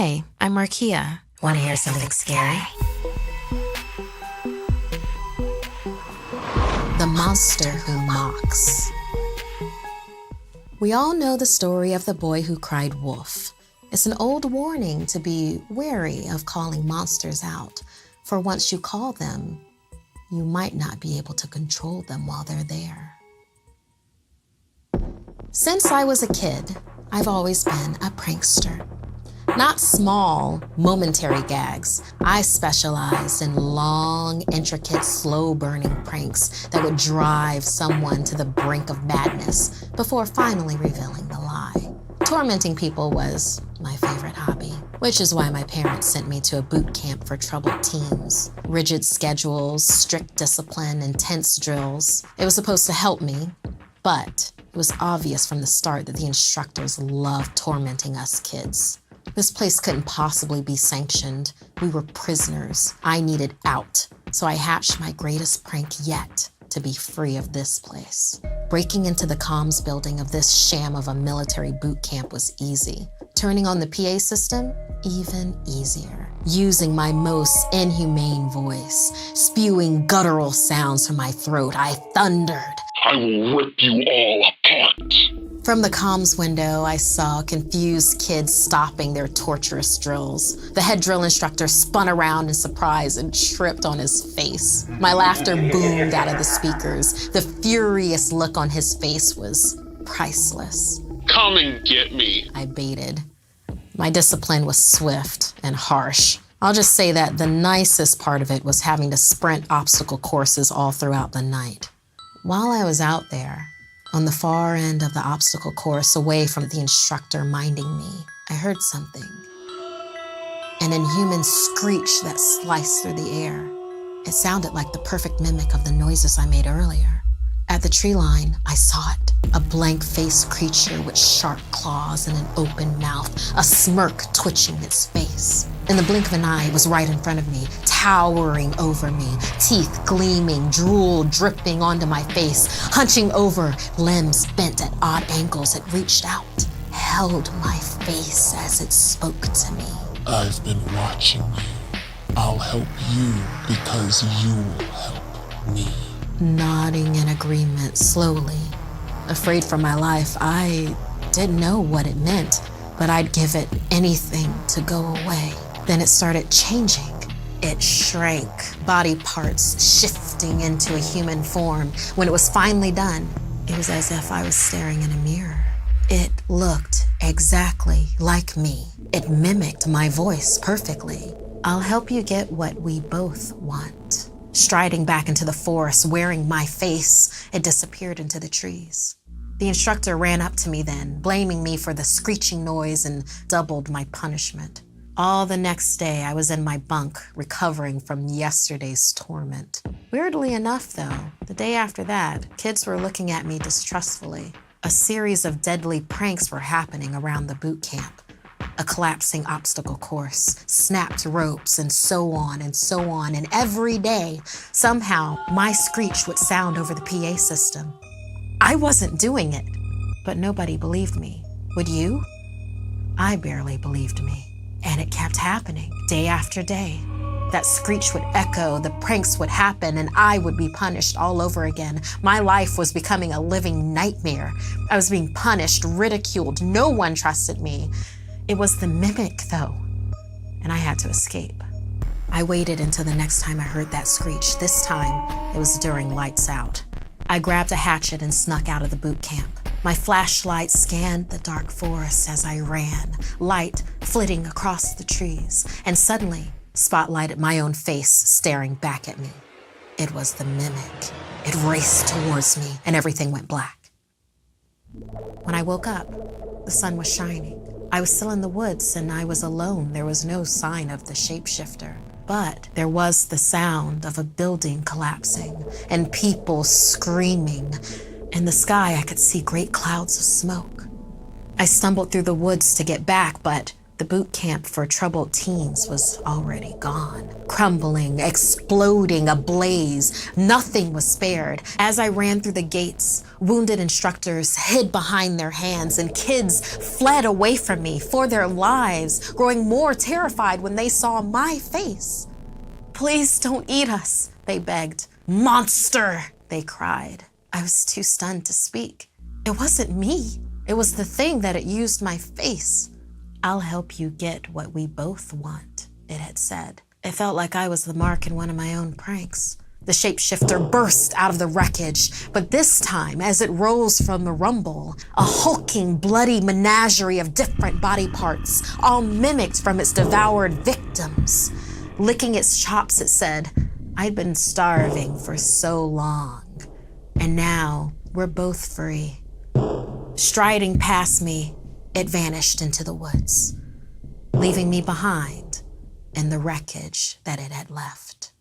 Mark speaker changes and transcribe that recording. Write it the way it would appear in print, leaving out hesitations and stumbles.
Speaker 1: Hey, I'm Markia. Want to hear something scary? The Monster Who Mocks. We all know the story of the boy who cried wolf. It's an old warning to be wary of calling monsters out, for once you call them, you might not be able to control them while they're there. Since I was a kid, I've always been a prankster. Not small, momentary gags. I specialized in long, intricate, slow-burning pranks that would drive someone to the brink of madness before finally revealing the lie. Tormenting people was my favorite hobby, which is why my parents sent me to a boot camp for troubled teens. Rigid schedules, strict discipline, intense drills. It was supposed to help me, but it was obvious from the start that the instructors loved tormenting us kids. This place couldn't possibly be sanctioned. We were prisoners. I needed out, so I hatched my greatest prank yet to be free of this place. Breaking into the comms building of this sham of a military boot camp was easy. Turning on the PA system, even easier. Using my most inhumane voice, spewing guttural sounds from my throat, I thundered,
Speaker 2: "I will rip you all apart."
Speaker 1: From the comms window, I saw confused kids stopping their torturous drills. The head drill instructor spun around in surprise and tripped on his face. My laughter boomed out of the speakers. The furious look on his face was priceless.
Speaker 2: "Come and get me,"
Speaker 1: I baited. My discipline was swift and harsh. I'll just say that the nicest part of it was having to sprint obstacle courses all throughout the night. While I was out there, on the far end of the obstacle course, away from the instructor minding me, I heard something. An inhuman screech that sliced through the air. It sounded like the perfect mimic of the noises I made earlier. At the tree line, I saw it. A blank-faced creature with sharp claws and an open mouth, a smirk twitching its face. In the blink of an eye, it was right in front of me, towering over me, teeth gleaming, drool dripping onto my face, hunching over, limbs bent at odd angles. It reached out, held my face as it spoke to me.
Speaker 3: "I've been watching you. I'll help you because you will help me."
Speaker 1: Nodding in agreement slowly. Afraid for my life, I didn't know what it meant, but I'd give it anything to go away. Then it started changing. It shrank, body parts shifting into a human form. When it was finally done, it was as if I was staring in a mirror. It looked exactly like me. It mimicked my voice perfectly. "I'll help you get what we both want." Striding back into the forest, wearing my face, it disappeared into the trees. The instructor ran up to me then, blaming me for the screeching noise, and doubled my punishment. All the next day, I was in my bunk, recovering from yesterday's torment. Weirdly enough, though, the day after that, kids were looking at me distrustfully. A series of deadly pranks were happening around the boot camp. A collapsing obstacle course, snapped ropes, and so on and so on. And every day, somehow, my screech would sound over the PA system. I wasn't doing it, but nobody believed me. Would you? I barely believed me. And it kept happening, day after day. That screech would echo, the pranks would happen, and I would be punished all over again. My life was becoming a living nightmare. I was being punished, ridiculed. No one trusted me. It was the mimic, though, and I had to escape. I waited until the next time I heard that screech. This time, it was during lights out. I grabbed a hatchet and snuck out of the boot camp. My flashlight scanned the dark forest as I ran, light flitting across the trees, and suddenly spotlighted my own face staring back at me. It was the mimic. It raced towards me, and everything went black. When I woke up, the sun was shining. I was still in the woods, and I was alone. There was no sign of the shapeshifter. But there was the sound of a building collapsing and people screaming. In the sky, I could see great clouds of smoke. I stumbled through the woods to get back, but The boot camp for troubled teens was already gone. Crumbling, exploding, ablaze. Nothing was spared. As I ran through the gates, wounded instructors hid behind their hands and kids fled away from me for their lives, growing more terrified when they saw my face. "Please don't eat us," they begged. "Monster," they cried. I was too stunned to speak. It wasn't me. It was the thing that had used my face. "I'll help you get what we both want," it had said. It felt like I was the mark in one of my own pranks. The shapeshifter burst out of the wreckage, but this time, as it rose from the rumble, a hulking, bloody menagerie of different body parts, all mimicked from its devoured victims. Licking its chops, it said, "I'd been starving for so long, and now we're both free." Striding past me, it vanished into the woods, leaving me behind in the wreckage that it had left.